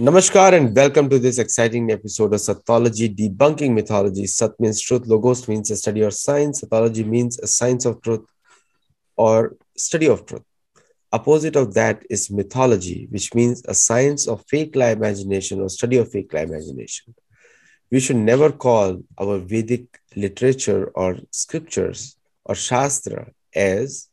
Namaskar and welcome to this exciting episode of Sattology, debunking mythology. Sat means truth, logos means a study or science, Sattology means a science of truth or study of truth. Opposite of that is mythology, which means a science of fake lie imagination or study of fake lie imagination. We should never call our Vedic literature or scriptures or Shastra as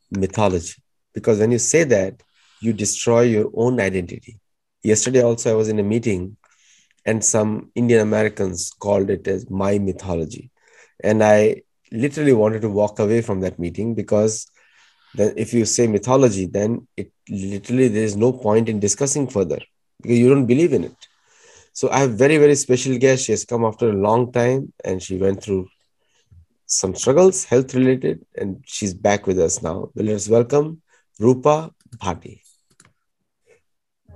mythology, because when you say that, you destroy your own identity. Yesterday also I was in a meeting and some Indian Americans called it as my mythology. And I literally wanted to walk away from that meeting, because then if you say mythology, then it literally there is no point in discussing further because you don't believe in it. So I have very, very special guest. She has come after a long time and she went through some struggles, health related, and she's back with us now. Well, let's welcome Rupa Bhaty.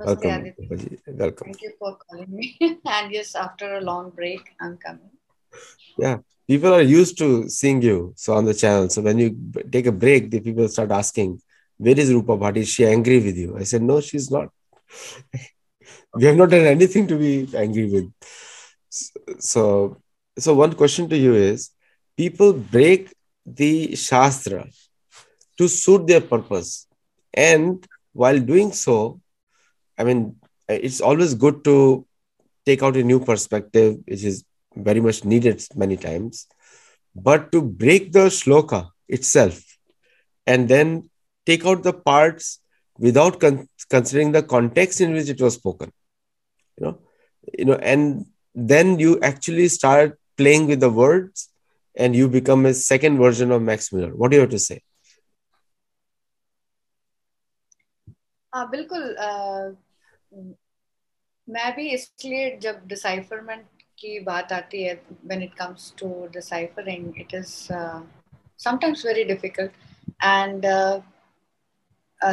Namaste, Welcome, Aditi. Rupa ji. Welcome. Thank you for calling me. And yes, after a long break, I'm coming. Yeah, people are used to seeing you so on the channel. So when you take a break, the people start asking, "Where is Rupa Bhaty? Is she angry with you?" I said, "No, she's not. We have not done anything to be angry with." So, so one question to you is: people break the shastra to suit their purpose, and while doing so, I mean, it's always good to take out a new perspective, which is very much needed many times. But to break the shloka itself and then take out the parts without considering the context in which it was spoken, you know, and then you actually start playing with the words and you become a second version of Max Miller. What do you have to say? बिल्कुल मैं भी इसलिए जब डिसाइफरमेंट की बात आती है when it comes to deciphering, it is sometimes very difficult. And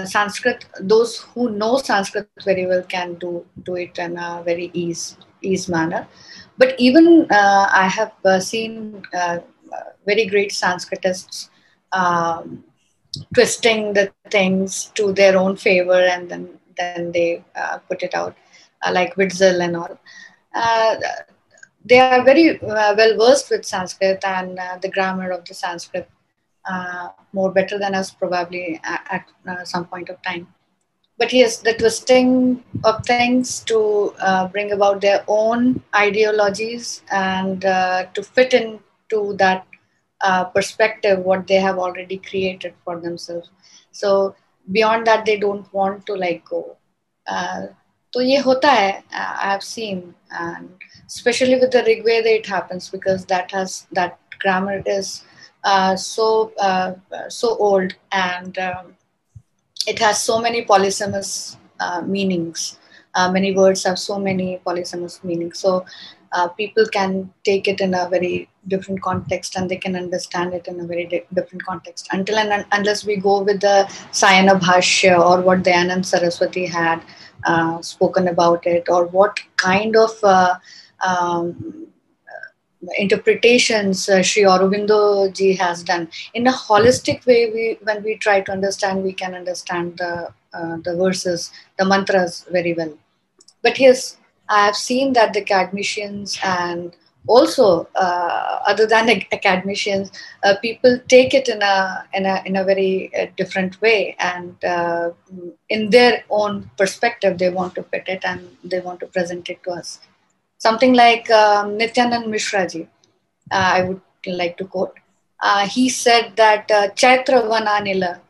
Sanskrit, those who know Sanskrit very well can do it in a very ease manner. But even I have seen very great Sanskritists twisting the things to their own favor, and then they put it out, like Witzel and all. Uh, they are very well versed with Sanskrit and the grammar of the Sanskrit, more better than us probably at some point of time. But yes, the twisting of things to bring about their own ideologies and to fit into that perspective what they have already created for themselves. So beyond that, they don't want to like go. Uh, तो ये होता है, I have seen, and especially with the Rigveda it happens because that grammar is so old, and it has so many polysemous meanings. Many words have so many polysemous meanings. So people can take it in a very different context, and they can understand it in a very different context. Until and unless we go with the Sayana Bhashya or what Dayanand Saraswati had spoken about it, or what kind of um, interpretations Sri Aurobindo ji has done in a holistic way. When we try to understand, we can understand the verses, the mantras very well. But yes, I have seen that the academicians and also other than academicians, people take it in a very different way, and in their own perspective, they want to fit it and they want to present it to us. Something like Nityanand Mishra ji, I would like to quote. He said that Chaitra Vananila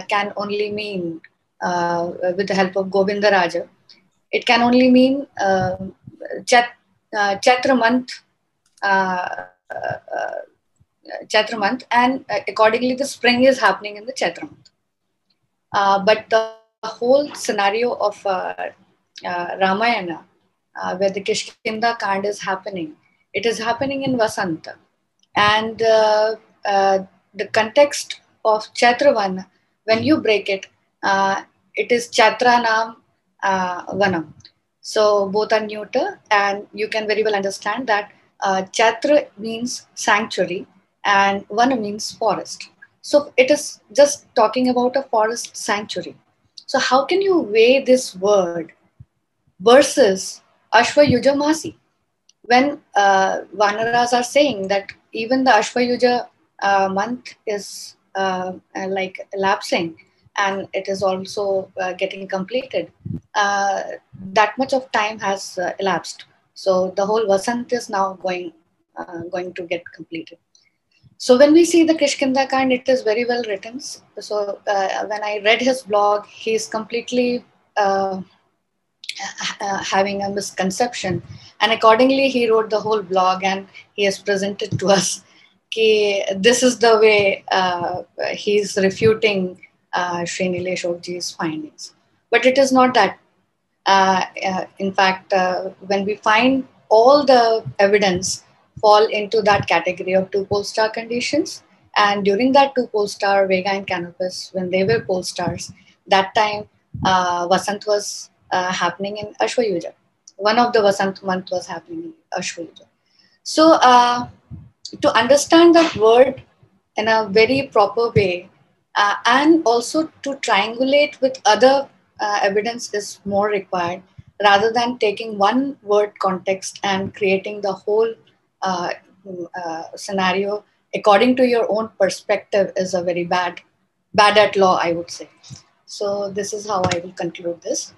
can only mean, with the help of Govinda Raja, it can only mean Chaitra month, uh, uh, Chaitra month, and accordingly, the spring is happening in the Chaitra month. But the whole scenario of Ramayana, where the Kishkinda Kand is happening, it is happening in Vasanta. And the context of Chatravan, when you break it, it is Chatranam Vanam. So both are neuter, and you can very well understand that Chatra means sanctuary and Vana means forest. So it is just talking about a forest sanctuary. So how can you weigh this word versus Ashwayuja Masi. When Vanaras are saying that even the Ashwayuja month is like elapsing and it is also getting completed, uh, that much of time has elapsed. So the whole Vasant is now going to get completed. So when we see the Kishkinda Kand, it is very well written. So when I read his blog, he's completely uh, having a misconception, and accordingly he wrote the whole blog and he has presented to us. This is the way he's refuting Srinile Shokji's findings. But it is not that. In fact, when we find all the evidence fall into that category of two pole star conditions, and during that two pole star, Vega and Canopus, when they were pole stars, that time Vasant was happening in Ashwayuja. One of the Vasant month was happening in Ashwayuja. So to understand that word in a very proper way, and also to triangulate with other evidence is more required, rather than taking one word context and creating the whole uh, scenario according to your own perspective is a very bad at law, I would say. So this is how I will conclude this.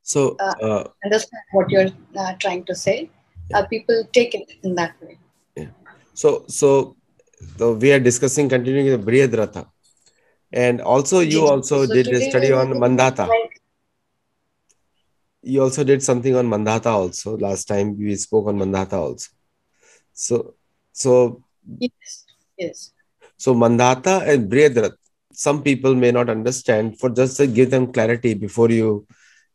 So, Understand what you're trying to say. yeah, People take it in that way. yeah. So we are discussing continuing the Brihadratha, and also you Ji. also So did a today study we on will Mandata. like, You also did something on Mandata also. Last time we spoke on Mandata also. So, so, yes, yes. so Mandata and Brihadratha, some people may not understand. For just to give them clarity before you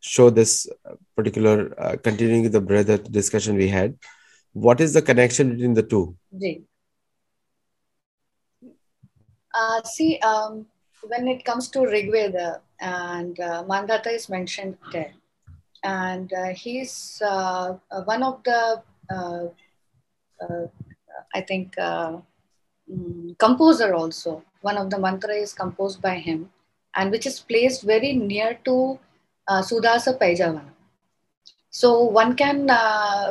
show this particular continuing the Brihadratha discussion we had, what is the connection between the two? Ji. See, when it comes to Rigveda and Mandata is mentioned there, and he's one of the, uh, uh, I think, composer also. One of the mantra is composed by him, and which is placed very near to Sudasa Paijavana. So one can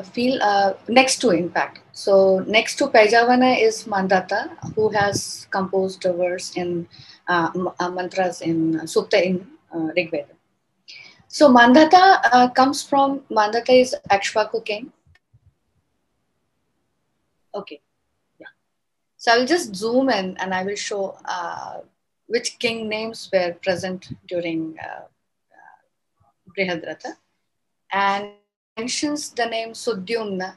feel next to, in fact. So next to Paijavana is Mandata, who has composed a verse in mantras in Sukta in Rigveda. So Mandata comes from, Mandata is Akshvaku king. Okay, yeah. So I will just zoom in and I will show which king names were present during Brihadratha. And he mentions the name Sudyumna.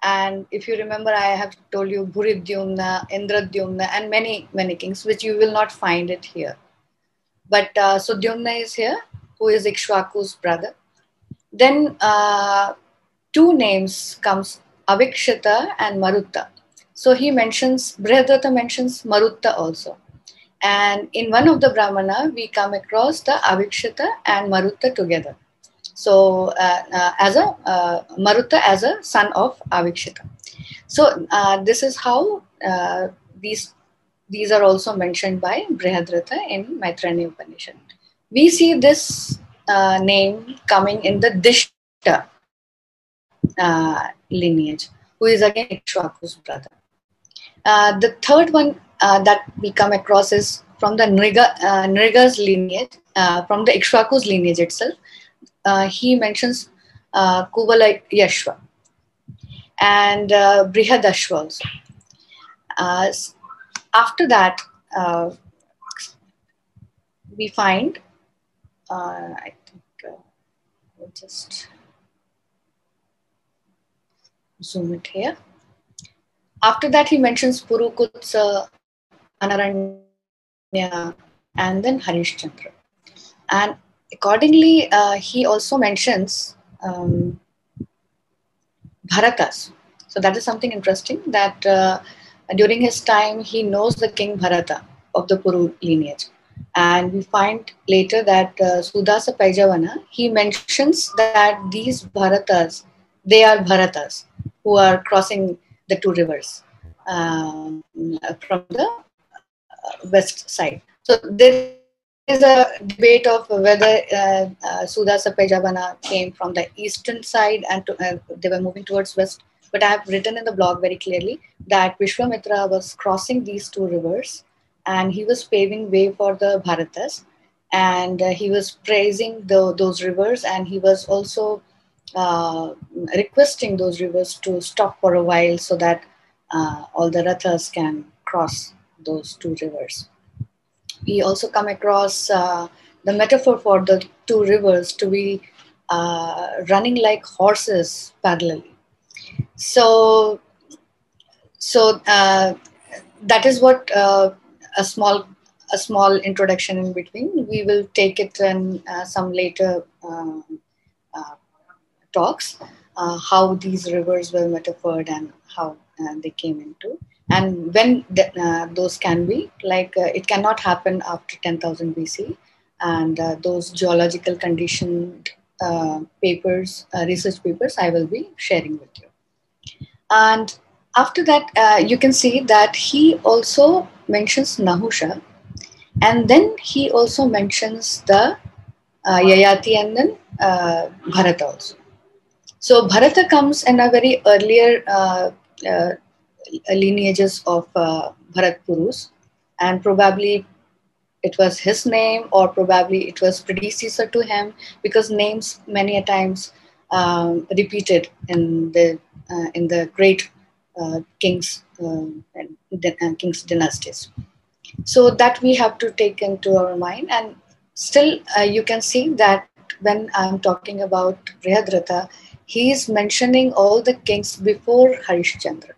And if you remember, I have told you Bhuridyumna, Indradyumna, and many kings, which you will not find it here. But Sudyumna is here, who is Ikshvaku's brother. Then two names comes, Avikshita and Marutta. So he mentions, Brihadratha mentions Marutta also. And in one of the Brahmana, we come across the Avikshita and Marutta together. So as a Marutta as a son of Avikshita. So this is how these these are also mentioned by Brihadratha in Maitrani Upanishad. We see this name coming in the Dishta lineage, who is again Ikshvaku's brother. The third one that we come across is from the Nriga's lineage, from the Ikshvaku's lineage itself. He mentions Kuvala Yashva and Brihadashva also. Uh, After that, uh, we find, I think, we'll just zoom it here. After that, he mentions Purukutsa, Anaranya, and then Harishchandra. And accordingly, he also mentions Bharatas. So that is something interesting that during his time, he knows the king Bharata of the Puru lineage. And we find later that Sudasa Paijavana, he mentions that these Bharatas, they are Bharatas who are crossing the two rivers from the west side. So there is a connection there is a debate of whether Suda Sapejavana came from the eastern side and they were moving towards west. But I have written in the blog very clearly that Vishwamitra was crossing these two rivers and he was paving way for the Bharatas, and he was praising those rivers, and he was also uh, requesting those rivers to stop for a while so that all the Rathas can cross those two rivers. We also come across the metaphor for the two rivers to be running like horses parallelly. So, so that is what a small a small introduction in between. We will take it in some later uh, talks, how these rivers were metaphored and how they came into, and when those can be, like it cannot happen after 10,000 BC, and those geological conditioned papers, research papers, I will be sharing with you. And after that, you can see that he also mentions Nahusha, and then he also mentions the Yayati and then Bharata also. So Bharata comes in a very earlier uh, lineages of Bharat Purus, and probably it was his name or probably it was predecessor to him, because names many a times repeated in the great kings and kings dynasties. So that we have to take into our mind, and still you can see that when I'm talking about Brihadratha, he is mentioning all the kings before Harishchandra,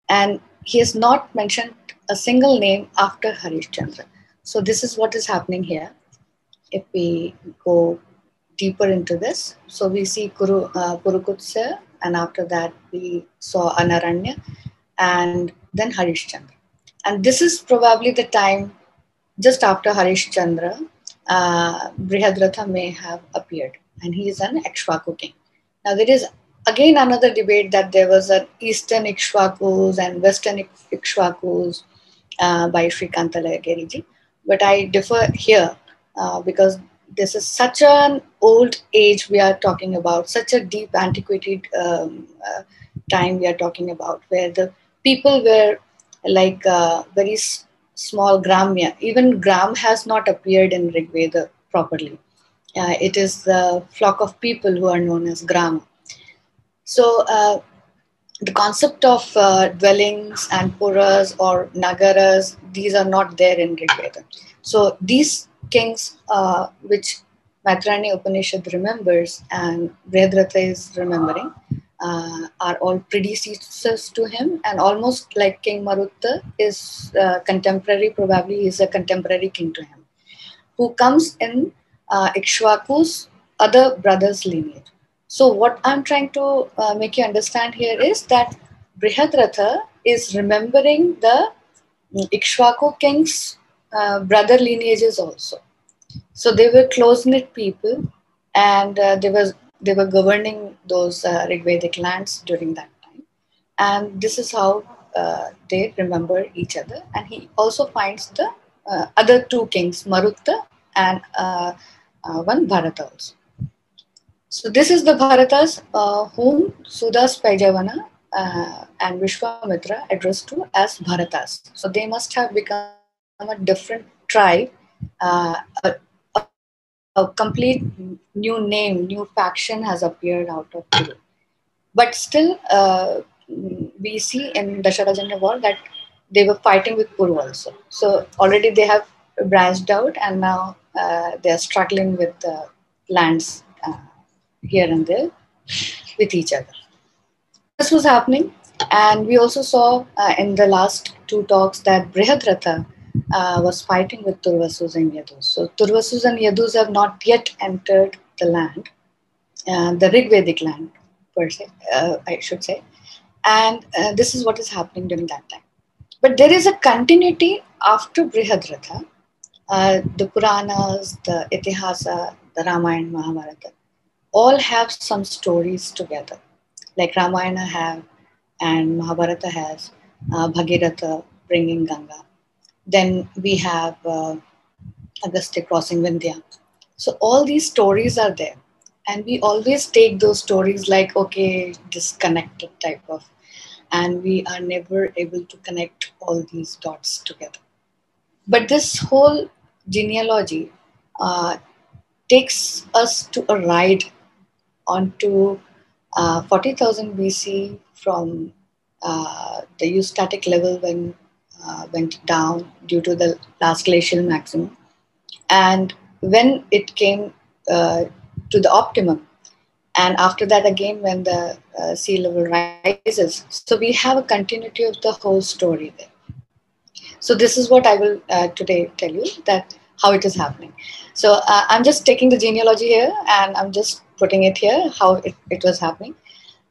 and he has not mentioned a single name after Harishchandra. So this is what is happening here. If we go deeper into this, so we see Kurukutsa, and after that we saw Anaranya, and then Harishchandra. And this is probably the time just after Harishchandra, Brihadratha may have appeared, and he is an Ikshvaku king. Now, there is again another debate that there was an Eastern Ikshvakus and Western Ikshvakus by Srikanta Layagiriji, but I differ here because this is such an old age we are talking about, such a deep antiquated time we are talking about, where the people were like very small gramya. Even gram has not appeared in Rig Veda properly. It is the flock of people who are known as gram. So the concept of dwellings and puras or nagaras, these are not there in Rig Veda. So these kings, which Maitrani Upanishad remembers and Brihadratha is remembering, are all predecessors to him, and almost like King Marutta is contemporary, probably is a contemporary king to him, who comes in Ikshvaku's other brother's lineage. So, what I'm trying to make you understand here is that Brihadratha is remembering the Ikshvaku king's brother lineages also. So they were close knit people, and they were governing those Rigvedic lands during that time. And this is how they remember each other. And he also finds the other two kings, Marutta and one Bharata also. So this is the Bharatas whom Sudas Paijavana and Vishwamitra addressed to as Bharatas. So they must have become a different tribe. A complete new name, new faction has appeared out of Kuru. But still, we see in Dasharajanya war that they were fighting with Kuru also. So already they have branched out, and now they are struggling with lands here and there with each other. So this was happening, and we also saw in the last two talks that Brihadratha was fighting with Turvasus and Yadus. So Turvasus and Yadus have not yet entered the land, the Rigvedic land per se, I should say, and this is what is happening during that time. But there is a continuity after Brihadratha. The Puranas, the Itihasa, the Ramayana, Mahabharata, all have some stories together. Like Ramayana have and Mahabharata has Bhagiratha bringing Ganga. Then we have Agastya crossing Vindhya. So all these stories are there. And we always take those stories like, okay, disconnected type of, and we are never able to connect all these dots together. But this whole genealogy uh, takes us to a ride onto 40,000 BC from the eustatic level when went down due to the last glacial maximum, and when it came uh, to the optimum, and after that again when the sea level rises. So we have a continuity of the whole story there. So this is what I will today tell you, that how it is happening. So I'm just taking the genealogy here and I'm just putting it here how it was happening.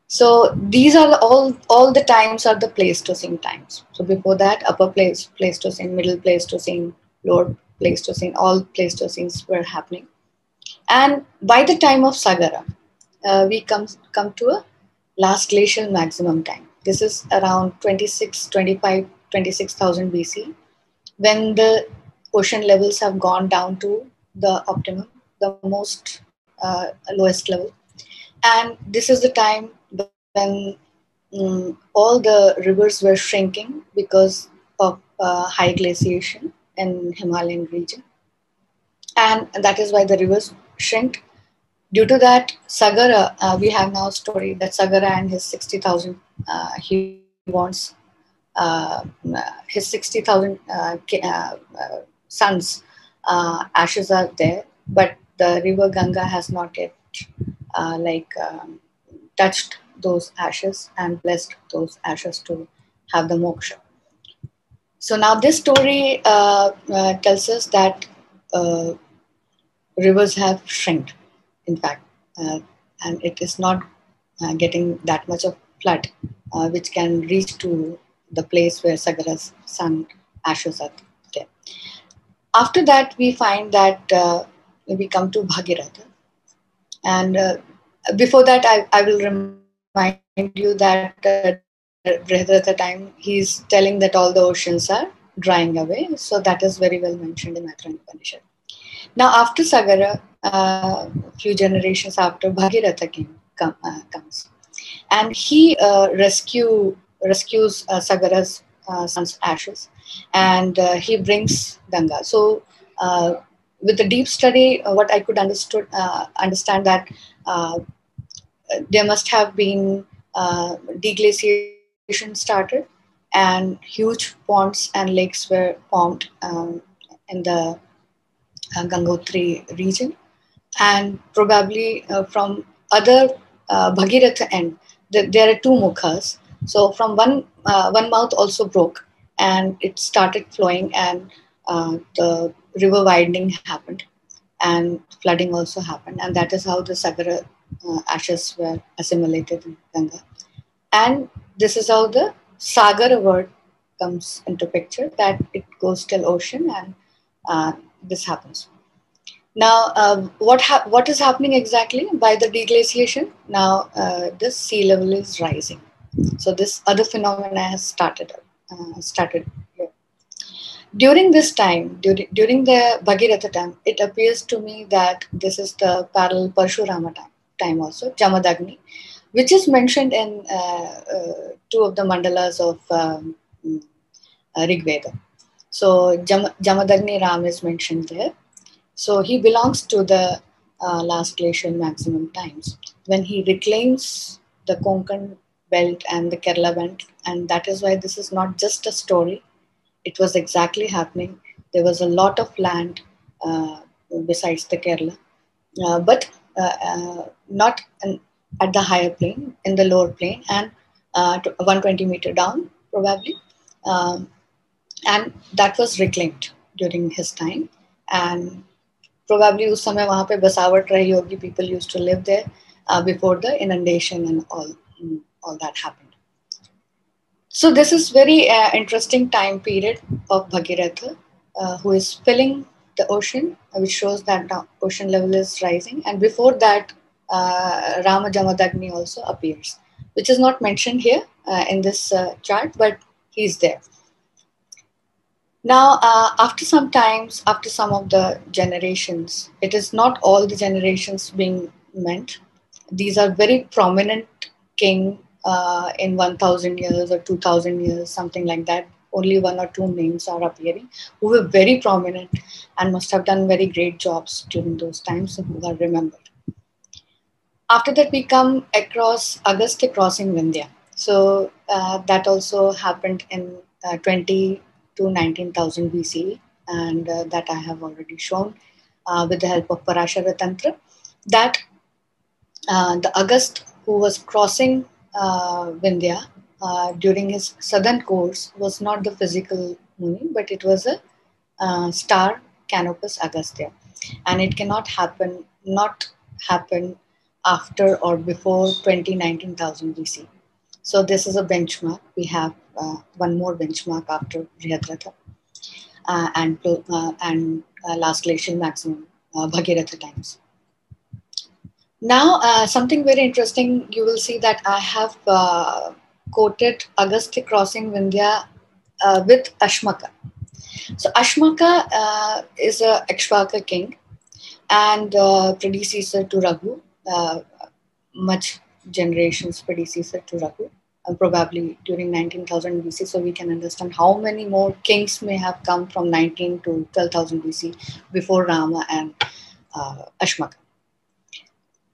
So these are all the times are the Pleistocene times. So before that, upper Pleistocene, middle Pleistocene, lower Pleistocene, all Pleistocenes were happening. And by the time of Sagara, we come to a last glacial maximum time. This is around 26, 25, 26,000 BC, when the ocean levels have gone down to the optimum, the most lowest level. And this is the time when all the rivers were shrinking because of high glaciation in Himalayan region. And that is why the rivers shrink. Due to that, Sagara, we have now a story that Sagara and his 60,000, he wants his 60,000 sons' ashes are there, but the river Ganga has not yet touched those ashes and blessed those ashes to have the moksha. So now this story tells us that uh, rivers have shrinked, in fact, uh, and it is not getting that much of flood, which can reach to the place where Sagara's son ashes are there. After that, we find that we come to Bhagirath. And before that, I will remind you that Brihadratha time, he's telling that all the oceans are drying away. So that is very well mentioned in Maitreya Upanishad. Now, after Sagara, few generations after, Bhagirath comes, and he rescues Sagara's son's ashes, and he brings Ganga. So, with the deep study, what I could understand that uh, there must have been deglaciation started, and huge ponds and lakes were formed in the Gangotri region, and probably from other Bhagirath end, there are two mukhas. So from one mouth also broke, and it started flowing, and the river widening happened, and flooding also happened, and that is how the Sagara ashes were assimilated in Ganga. And this is how the Sagar word comes into picture, that it goes till ocean, and this happens. Now, what is happening exactly by the deglaciation? Now, the sea level is rising. So this other phenomena has started here. During this time, during the Bhagirath time, it appears to me that this is the parallel Parshurama time also, Jamadagni, which is mentioned in two of the mandalas of Rig Veda. So Jamadagni Ram is mentioned there. So he belongs to the last glacial maximum times when he reclaims the Konkan belt and the Kerala belt, and that is why this is not just a story. It was exactly happening. There was a lot of land uh, besides the Kerala, but not at the higher plane, in the lower plane, and 120-meter down probably. Um, and that was reclaimed during his time, and probably उस समय वहाँ पे बसावट रही होगी, people used to live there before the inundation and all that happened. So this is very interesting time period of Bhagiratha, who is filling the ocean, which shows that the ocean level is rising. And before that, Rama Jamadagni also appears, which is not mentioned here in this chart, but he's there. Now, after some times, after some of the generations, it is not all the generations being meant. These are very prominent king in 1000 years or 2000 years, something like that. Only one or two names are appearing who were very prominent and must have done very great jobs during those times and who are remembered. After that, we come across Agastya crossing Vindhya. So that also happened in 20 to 19,000 BCE, and that I have already shown with the help of Parashara Tantra. That the Agast who was crossing Vindhya during his southern course was not the physical Muni, but it was a star Canopus Agastya, and it cannot happen not happen after or before 2019,000 BC. So this is a benchmark. We have one more benchmark after Brihadratha and last glacial maximum Bhagiratha times. Now, something very interesting, you will see that I have quoted Agastya crossing Vindhya with Ashmaka. So Ashmaka is a Ikshvaka king and predecessor to Raghu, much generations predecessor to Raghu, probably during 19,000 BC. So we can understand how many more kings may have come from 19 to 12,000 BC before Rama and Ashmaka.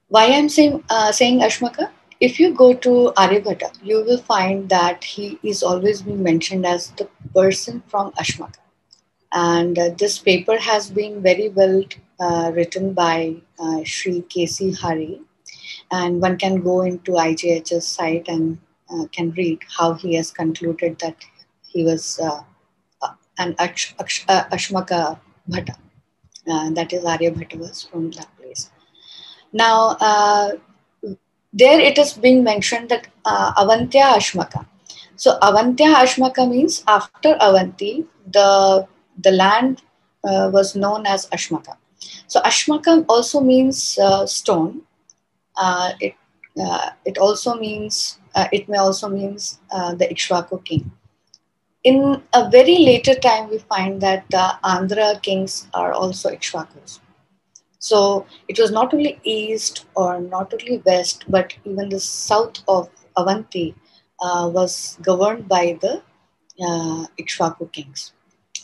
Why I'm saying Ashmaka? If you go to Aryabhatta, you will find that he is always being mentioned as the person from Ashmaka. And this paper has been very well written by Sri K.C. Hari, and one can go into IJH's site and can read how he has concluded that he was an Ashmaka Bhatta. That is, Aryabhatta was from that place. Now, there it is being mentioned that Avantya Ashmaka. So Avantya Ashmaka means after Avanti, the land was known as Ashmaka. So Ashmaka also means stone. It it also means it may also means the Ikshvaku king. In a very later time, we find that the Andhra kings are also Ikshvakus. So it was not only east or not only west, but even the south of Avanti was governed by the Ikshvaku kings.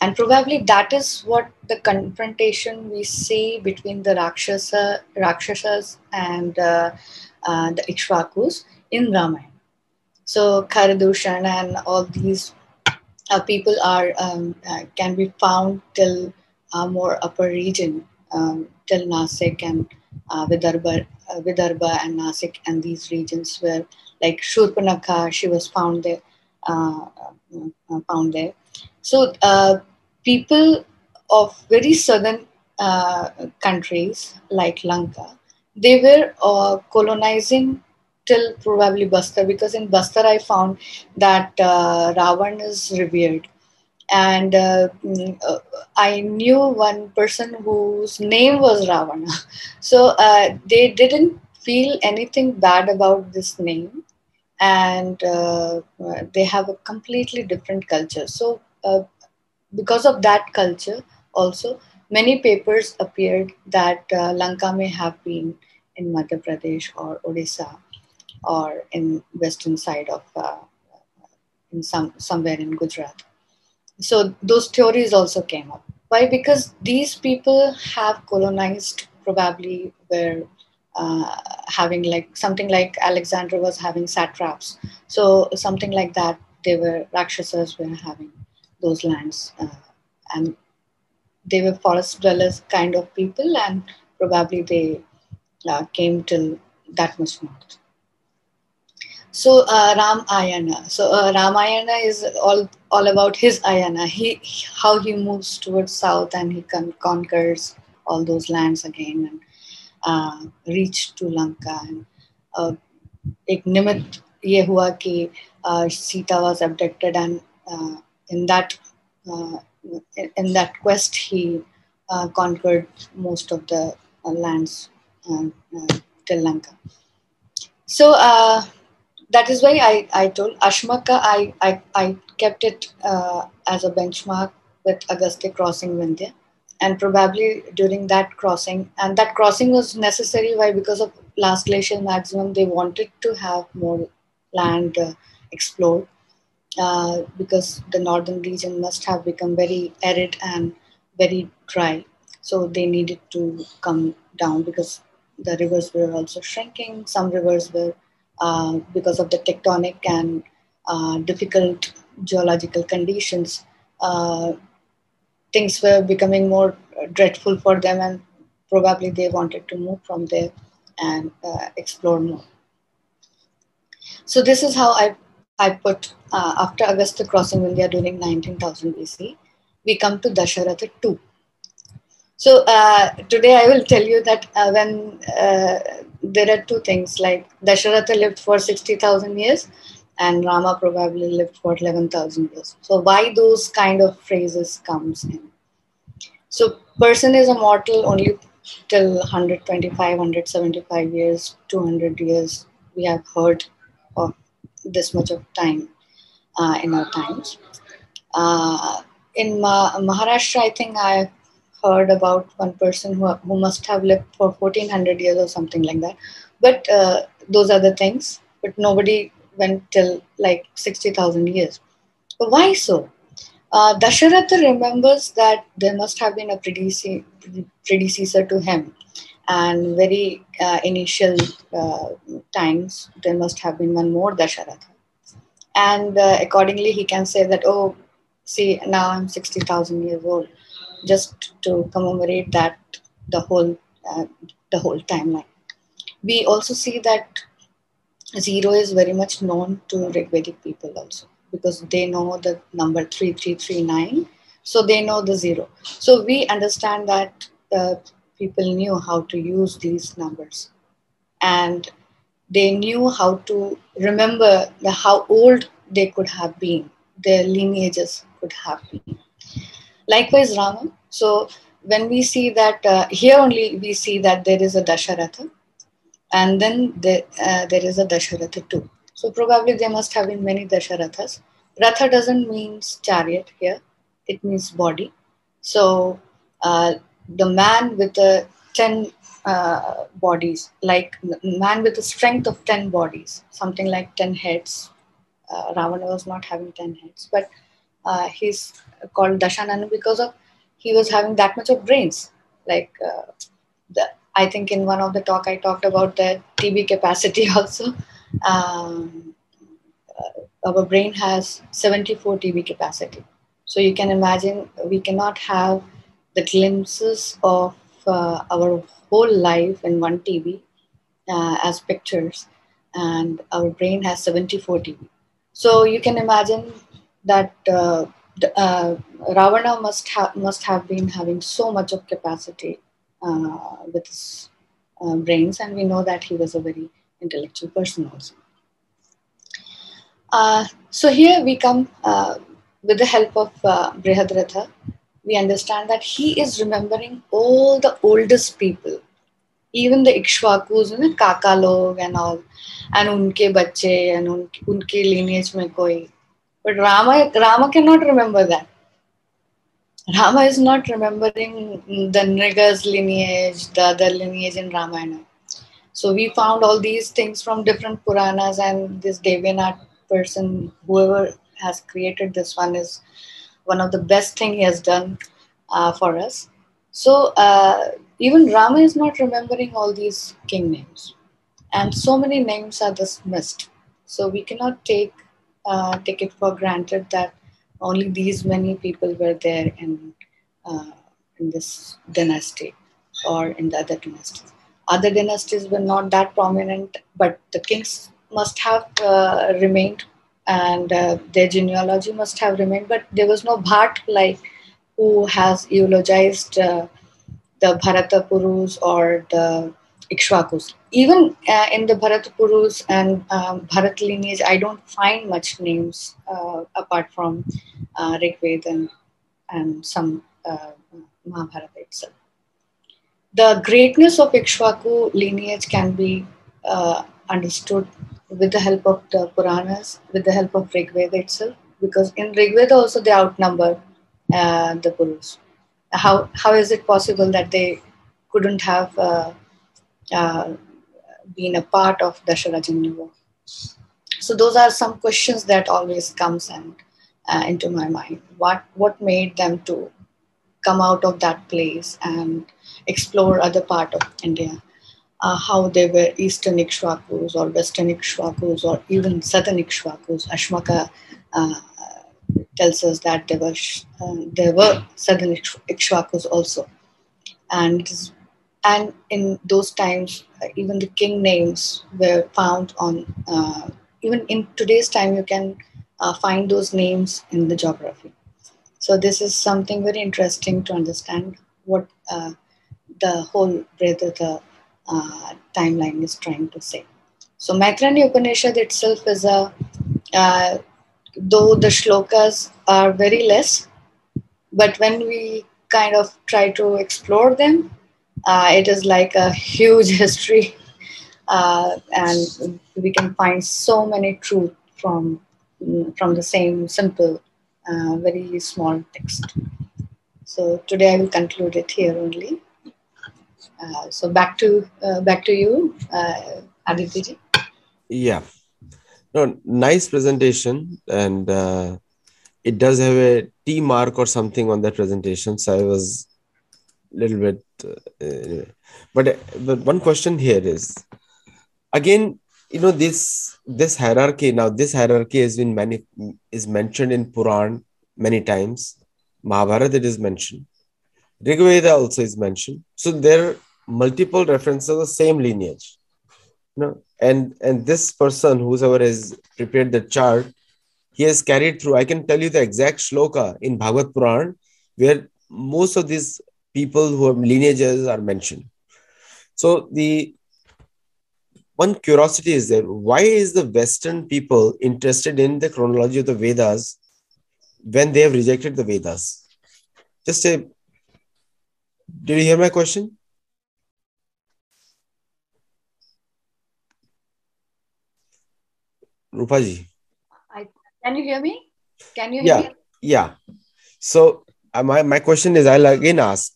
And probably that is what the confrontation we see between the Rakshasas and the Ikshvakus in Ramayana. So Kharadushan and all these people are can be found till more upper region, till Nasik and Vidarbha and Nasik and these regions where like Shurpanakha, she was found there. Found there. So people of very southern countries like Lanka, they were colonizing till probably Bastar, because in Bastar I found that Ravan is revered. And I knew one person whose name was Ravana. So they didn't feel anything bad about this name, and they have a completely different culture. So because of that culture, also many papers appeared that Lanka may have been in Madhya Pradesh or Odisha or in western side of in somewhere in Gujarat. So those theories also came up. Why? Because these people have colonized, probably were having like something like Alexander was having satraps. So something like that, they were Rakshasas were having those lands, and they were forest dwellers kind of people, and probably they came till that much north. So Ramayana. So Ramayana is all about his Ayana. He how he moves towards south and he conquers all those lands again and reach to Lanka. And एक निमित्त ये हुआ कि Sita was abducted, and in that uh, in that quest he conquered most of the lands uh, uh, till Lanka. So that is why I told Ashmaka, I kept it as a benchmark with Agastya crossing Vindhya. And probably during that crossing, and that crossing was necessary. Why? Because of last glacial maximum, they wanted to have more land explored, because the northern region must have become very arid and very dry. So they needed to come down because the rivers were also shrinking. Some rivers were, because of the tectonic and difficult geological conditions, uh, things were becoming more dreadful for them, and probably they wanted to move from there and explore more. So this is how I put, after Agastya crossing India during 19,000 BC, we come to Dasharatha II. So today I will tell you that when there are two things, like Dasharatha lived for 60,000 years and Rama probably lived for 11,000 years. So why those kind of phrases comes in? So person is immortal only till 125, 175 years, 200 years. We have heard of this much of time in our times. Uh, in Maharashtra, I think I heard about one person who must have lived for 1400 years or something like that. But those are the things. But nobody went till like 60,000 years. But why so? Dasharatha remembers that there must have been a predecessor to him, and very initial times there must have been one more Dasharatha, and accordingly he can say that, oh, see, now I'm 60,000 years old, just to commemorate that, the whole uh, the whole timeline. We also see that zero is very much known to Rigvedic people also, because they know the number 3339, so they know the zero. So we understand that the people knew how to use these numbers, and they knew how to remember how old they could have been, their lineages could have been. Likewise, Rama. So when we see that, here only we see that there is a Dasharatha, and then there is a Dasharatha too. So probably there must have been many Dasharathas. Ratha doesn't mean chariot here; it means body. So the man with the 10 bodies, like man with the strength of 10 bodies, something like 10 heads. Ravana was not having 10 heads, but he's called Dashanana because of he was having that much of brains. Like the, I think in one of the talk I talked about the TB capacity also. Um, our brain has 74 TB capacity. So you can imagine we cannot have the glimpses of our whole life in 1 TB as pictures, and our brain has 74 TB. So you can imagine that Ravana must have been having so much of capacity with his brains, and we know that he was a very intellectual person also. So here we come with the help of Brihadratha. We understand that he is remembering all the oldest people, even the Ikshvakus, Kaka log and all, and unke bacche and unke lineage mein koi. But Rama cannot remember that. Rama is not remembering the Nriga's lineage, the other lineage in Ramayana. So we found all these things from different Puranas, and this Devyanath person, whoever has created this one, is one of the best thing he has done for us. So even Rama is not remembering all these king names, and so many names are just missed. So we cannot take it for granted that only these many people were there uh, in this dynasty or in the other dynasties. Other dynasties were not that prominent, but the kings must have remained, and their genealogy must have remained. But there was no Bhat like who has eulogized the Bharata Purus or the Ikshvakus. Even in the Bharata Purus and Bharat lineage, I don't find much names apart from Rig Veda and some Mahabharata itself. The greatness of Ikshvaku lineage can be understood with the help of the Puranas, with the help of Rig Veda itself, because in Rig Veda also they outnumber. the Purus. How is it possible that they couldn't have uh, been a part of Dasharajanya war? So those are some questions that always comes and into my mind. What made them to come out of that place and explore other part of India? How they were Eastern Ikshwakus or Western Ikshwakus or even Southern Ikshwakus. Ashmaka uh, tells us that there were Southern Ikshwakus also, and it is, and in those times even the king names were found on even in today's time you can find those names in the geography. So this is something very interesting to understand what the whole Brihadratha timeline is trying to say. So Maitrani Upanishad itself is a uh, though the shlokas are very less, but when we kind of try to explore them, it is like a huge history, and we can find so many truth from the same simple, very small text. So today I will conclude it here only. So back to you, Aditi ji. Yeah. No, nice presentation, and it does have a T mark or something on that presentation. So I was a little bit, anyway. But one question here is again, this hierarchy. Now, this hierarchy has been is mentioned in Puran many times. Mahabharata it is mentioned. Rig Veda also is mentioned. So there are multiple references of the same lineage. And this person, whoever has prepared the chart, he has carried through. I can tell you the exact shloka in Bhagavad Puran where most of these people who have lineages are mentioned. So the one curiosity is there: why is the Western people interested in the chronology of the Vedas when they have rejected the Vedas? Just say, did you hear my question, Rupaji? I, can you hear me? Can you hear Yeah, me? yeah. So my question is, I'll again ask: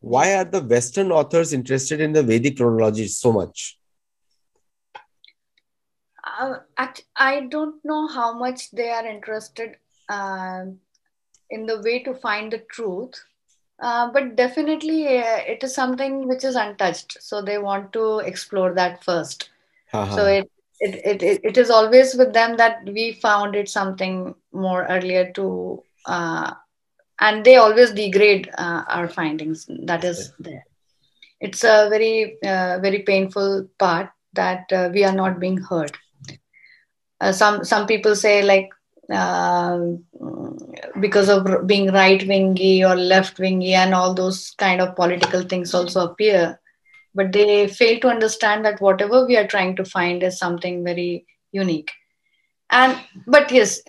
why Yes. are the Western authors interested in the Vedic chronology so much? I don't know how much they are interested uh, in the way to find the truth, but definitely it is something which is untouched. So they want to explore that first. So Haha. it is always with them that we found it something more earlier to, and they always degrade our findings. That is there. It's a very painful part that we are not being heard. Some people say like because of being right wingy or left wingy and all those kind of political things also appear, but they fail to understand that whatever we are trying to find is something very unique. And but yes,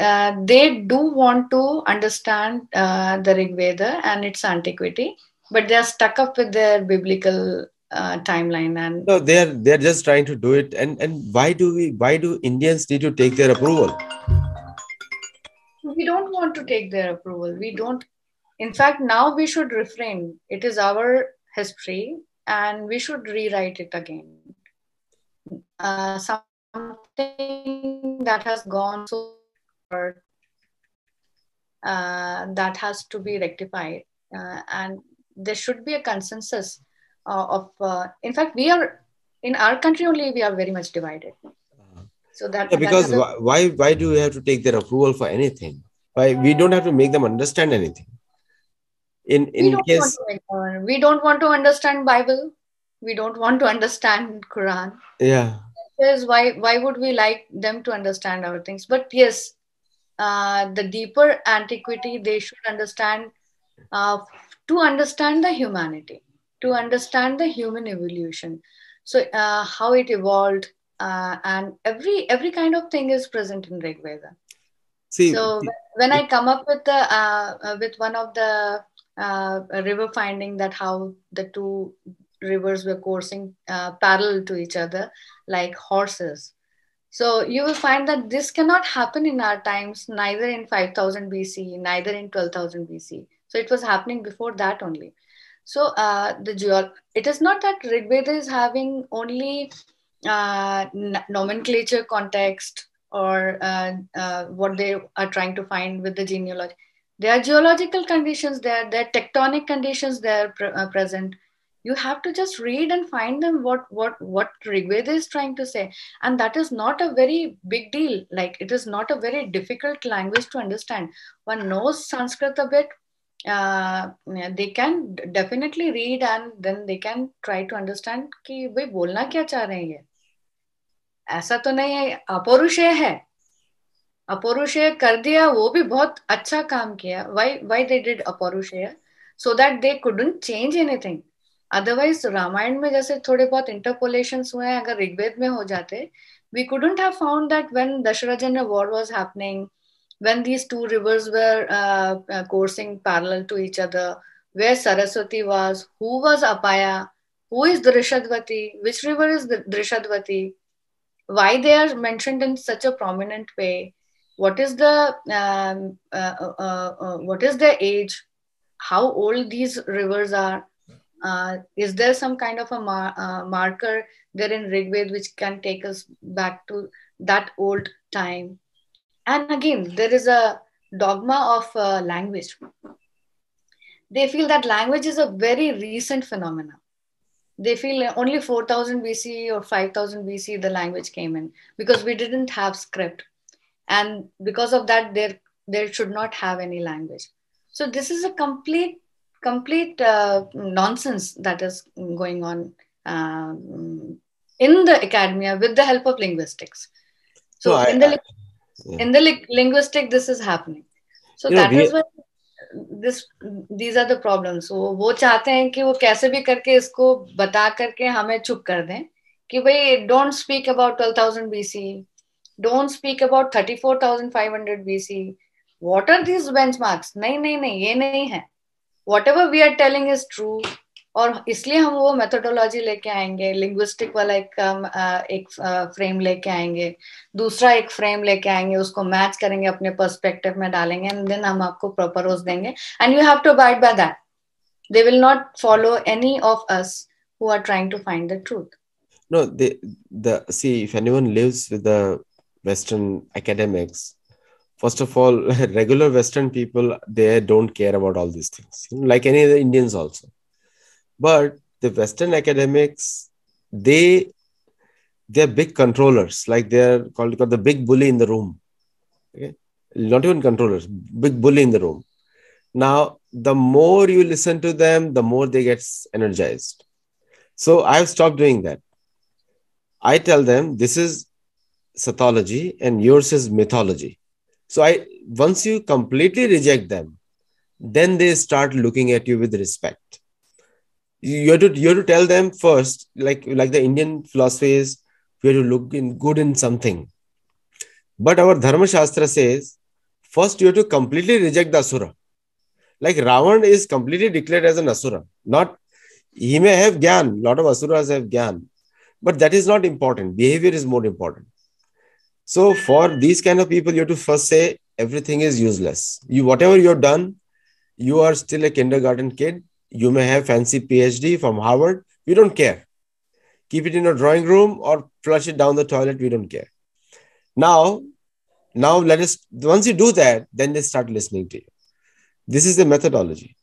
they do want to understand the Rig Veda and its antiquity, but they are stuck up with their biblical timeline. And No, they're just trying to do it. And why do Indians need to take their approval? we don't want to take their approval. We don't. In fact, now we should refrain. It is our history, and we should rewrite it again. Something that has gone so far, that has to be rectified, and there should be a consensus of. In fact, we are in our country only. We are very much divided. So Yeah, that because is a. why do we have to take their approval for anything? Why we don't have to make them understand anything? We In don't want case, to. We don't want to understand Bible. We don't want to understand Quran. yeah. Yes, why would we like them to understand our things? But yes, the deeper antiquity they should understand, uh, to understand the humanity, to understand the human evolution. So how it evolved, and every kind of thing is present in Rig Veda. See, So when it, I come up with one of the river finding that how the two rivers were coursing parallel to each other like horses. So you will find that this cannot happen in our times, neither in 5000 BC, neither in 12,000 BC. So it was happening before that only. So it is not that Rigveda is having only nomenclature context or what they are trying to find with the genealogy. There are geological conditions there are tectonic conditions there present. You have to just read and find them what Rigveda is trying to say, and that is not a very big deal. Like, it is not a very difficult language to understand. One knows Sanskrit a bit, they can definitely read, and then they can try to understand कि भाई बोलना क्या चाह रहे हैं ये. ऐसा तो नहीं है अपौरुषेय है, अपौरुषेय कर दिया, वो भी बहुत अच्छा काम किया. Why they did अपौरुषेय? So that they couldn't change anything. Otherwise Ramayan में जैसे थोड़े बहुत interpolations हुए हैं, अगर ऋग्वेद में हो जाते, we couldn't have found that when Dasharajanya war was happening, when these two rivers were coursing parallel to each other, where Saraswati was, who was Apaya, who is Drishadvati, which river is the Drishadvati, why they are mentioned in such a prominent way, what is the what is their age, how old these rivers are, is there some kind of a marker there in Rigved which can take us back to that old time. And again, there is a dogma of language. They feel that language is a very recent phenomenon. They feel only 4000 BC or 5000 BC the language came in, because we didn't have script, and because of that there should not have any language. So this is a complete nonsense that is going on in the academia with the help of linguistics. No, So yeah. in the linguistic this is happening. So that is We why this these are the problems. So वो चाहते हैं कि वो कैसे भी करके इसको बता करके हमें चुप कर दें कि भाई don't speak about 12,000 BC, don't speak about 34,500 BC. What are these benchmarks? नहीं नहीं नहीं, ये नहीं है. Whatever we are telling is true. और इसलिए हम वो मेथोडोलॉजी लेके आएंगे, लिंग्विस्टिक वाला एक फ्रेम लेके आएंगे, दूसरा एक फ्रेम लेके आएंगे, उसको मैच करेंगे, अपने पर्सपेक्टिव में डालेंगे, एंड देन हम आपको प्रपोज देंगे, and you have to abide by that. They will not follow any of us who are trying to find the truth. no, the see, if anyone lives with the Western academics, first of all, regular Western people, they don't care about all these things, like any other Indians also. But the Western academics, they're big controllers, like they're called the big bully in the room. Okay? Not even controllers, big bully in the room. Now, the more you listen to them, the more they get energized. So I've stopped doing that. I tell them this is Sattology and yours is mythology. So once you completely reject them, then they start looking at you with respect. You have to tell them first, like the Indian philosophy is, we have to look good in something. But our Dharma Shastra says, first you have to completely reject the Asura. Like Ravan is completely declared as an Asura. Not, he may have Gyan, a lot of Asuras have Gyan, but that is not important. Behavior is more important. So for these kind of people, you have to first say everything is useless. Whatever you've done, you are still a kindergarten kid. You may have fancy PhD from Harvard. We don't care. Keep it in a drawing room or flush it down the toilet. We don't care. Now once you do that, then they start listening to you. This is the methodology.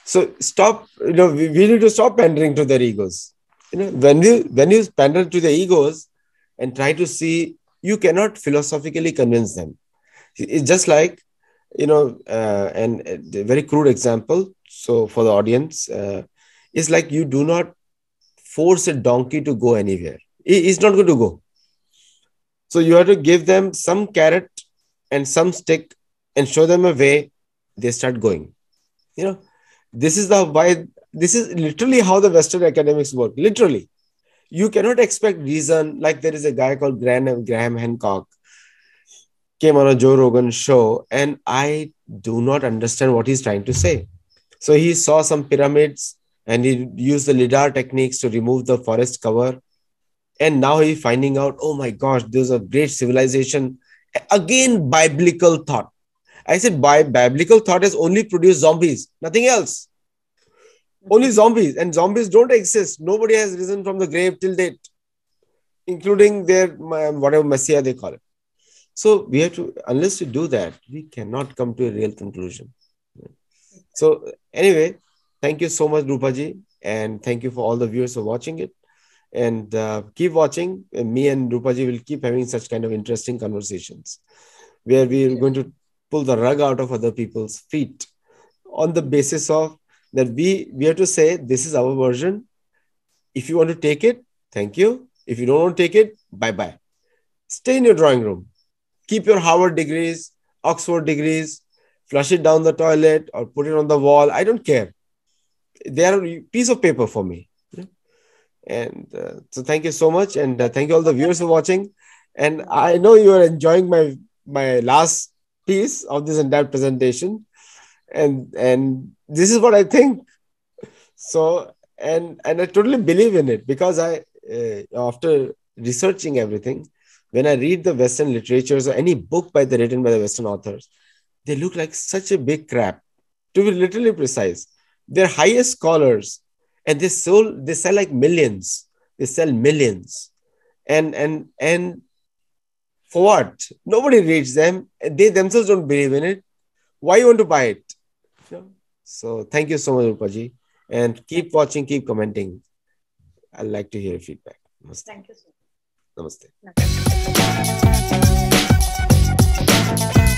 So stop. We need to stop pandering to their egos. When you pander to their egos and try to see, you cannot philosophically convince them. It's just like, and a very crude example. So for the audience, it's like you do not force a donkey to go anywhere. It's not going to go. So you have to give them some carrot and some stick and show them a way. They start going. This is literally how the Western academics work. Literally. You cannot expect reason. Like there is a guy called Graham Hancock, came on a Joe Rogan show, and I do not understand what he's trying to say. So he saw some pyramids and he used the LIDAR techniques to remove the forest cover. And now he's finding out, oh my gosh, there's a great civilization. Again, biblical thought. I said, biblical thought has only produced zombies, nothing else. Only zombies, and zombies don't exist. Nobody has risen from the grave till date, including their whatever messiah they call it. So we have to, unless we do that, we cannot come to a real conclusion. So anyway, thank you so much, Rupaji, and thank you for all the viewers for watching it. And keep watching. Me and Rupaji will keep having such kind of interesting conversations where we are going to pull the rug out of other people's feet on the basis of that we have to say this is our version. If you want to take it, thank you. If you don't want to take it, bye bye. Stay in your drawing room. Keep your Harvard degrees, Oxford degrees, flush it down the toilet or put it on the wall. I don't care. They are a piece of paper for me. And so thank you so much. And thank you all the viewers for watching. And I know you are enjoying my last piece of this entire presentation. And this is what I think. So, and I totally believe in it because after researching everything, when I read the Western literatures or any book written by the Western authors, they look like such a big crap. To be literally precise, they're highest scholars, and they sell like millions. They sell millions, and for what? Nobody reads them. They themselves don't believe in it. Why you want to buy it? So thank you so much, Rupaji, and keep watching, keep commenting. I'd like to hear feedback. Namaste. Thank you so Namaste. much.